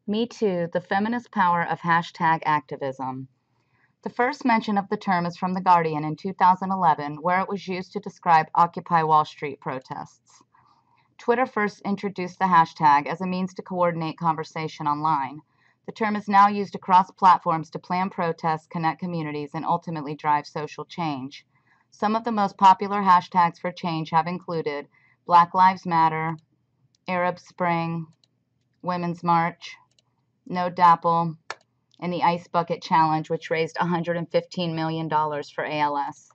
Me Too, the feminist power of hashtag activism. The first mention of the term is from The Guardian in 2011, where it was used to describe Occupy Wall Street protests. Twitter first introduced the hashtag as a means to coordinate conversation online. The term is now used across platforms to plan protests, connect communities, and ultimately drive social change. Some of the most popular hashtags for change have included Black Lives Matter, Arab Spring, Women's March, No Dapple, and the Ice Bucket Challenge, which raised $115 million for ALS.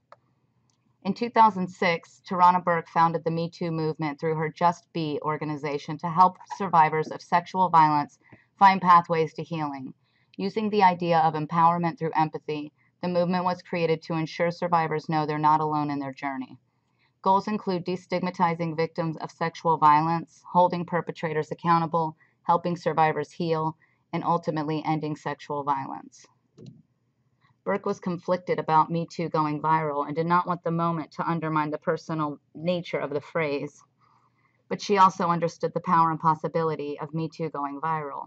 In 2006, Tarana Burke founded the Me Too movement through her Just Be organization to help survivors of sexual violence find pathways to healing. Using the idea of empowerment through empathy, the movement was created to ensure survivors know they're not alone in their journey. Goals include destigmatizing victims of sexual violence, holding perpetrators accountable, helping survivors heal, and ultimately ending sexual violence. Burke was conflicted about Me Too going viral and did not want the moment to undermine the personal nature of the phrase. But she also understood the power and possibility of Me Too going viral.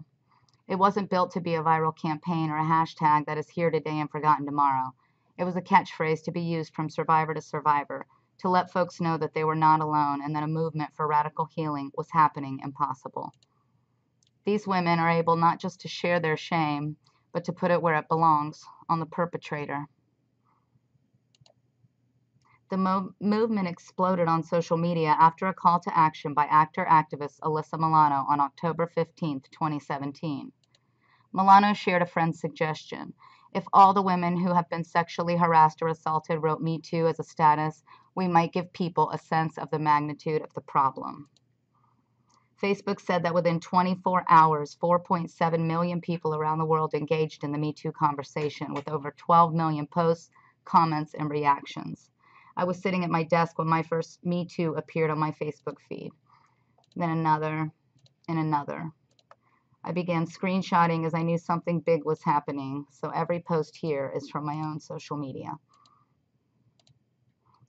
It wasn't built to be a viral campaign or a hashtag that is here today and forgotten tomorrow. It was a catchphrase to be used from survivor to survivor, to let folks know that they were not alone and that a movement for radical healing was happening and possible. These women are able not just to share their shame, but to put it where it belongs, on the perpetrator. The movement exploded on social media after a call to action by actor-activist Alyssa Milano on October 15, 2017. Milano shared a friend's suggestion. If all the women who have been sexually harassed or assaulted wrote Me Too as a status, we might give people a sense of the magnitude of the problem. Facebook said that within 24 hours, 4.7 million people around the world engaged in the Me Too conversation, with over 12 million posts, comments, and reactions. I was sitting at my desk when my first Me Too appeared on my Facebook feed. Then another, and another. I began screenshotting as I knew something big was happening, so every post here is from my own social media.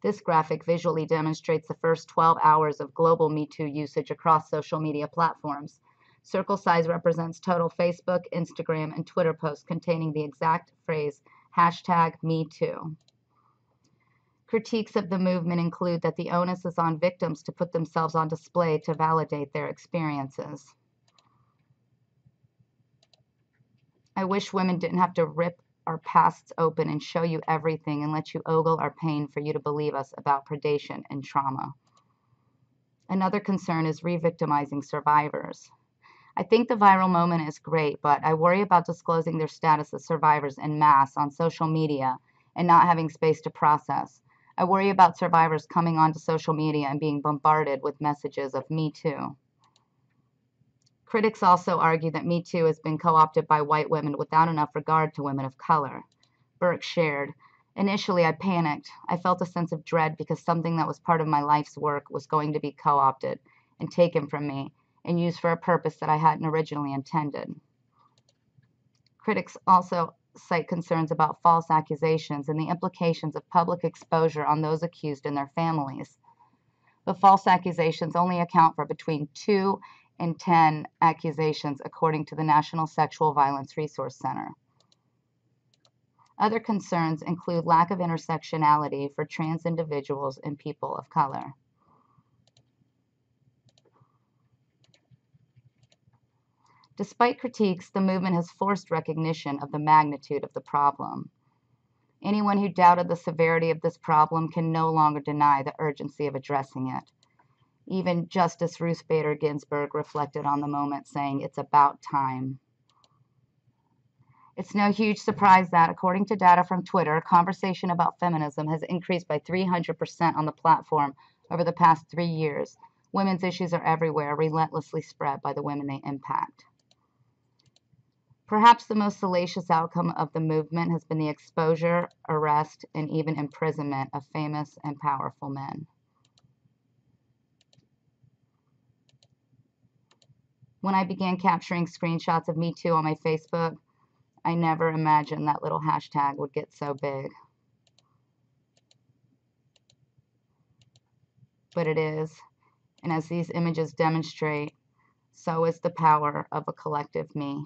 This graphic visually demonstrates the first 12 hours of global Me Too usage across social media platforms. Circle size represents total Facebook, Instagram, and Twitter posts containing the exact phrase, #MeToo. Critiques of the movement include that the onus is on victims to put themselves on display to validate their experiences. I wish women didn't have to rip our pasts open and show you everything and let you ogle our pain for you to believe us about predation and trauma. Another concern is re-victimizing survivors. I think the viral moment is great, but I worry about disclosing their status as survivors en masse on social media and not having space to process. I worry about survivors coming onto social media and being bombarded with messages of Me Too. Critics also argue that Me Too has been co-opted by white women without enough regard to women of color. Burke shared, "Initially, I panicked. I felt a sense of dread because something that was part of my life's work was going to be co-opted and taken from me and used for a purpose that I hadn't originally intended." Critics also cite concerns about false accusations and the implications of public exposure on those accused and their families. But false accusations only account for between 2 and 10 accusations, according to the National Sexual Violence Resource Center. Other concerns include lack of intersectionality for trans individuals and people of color. Despite critiques, the movement has forced recognition of the magnitude of the problem. Anyone who doubted the severity of this problem can no longer deny the urgency of addressing it. Even Justice Ruth Bader Ginsburg reflected on the moment, saying, "It's about time." It's no huge surprise that, according to data from Twitter, conversation about feminism has increased by 300% on the platform over the past 3 years. Women's issues are everywhere, relentlessly spread by the women they impact. Perhaps the most salacious outcome of the movement has been the exposure, arrest, and even imprisonment of famous and powerful men. When I began capturing screenshots of Me Too on my Facebook, I never imagined that little hashtag would get so big. But it is, and as these images demonstrate, so is the power of a collective me.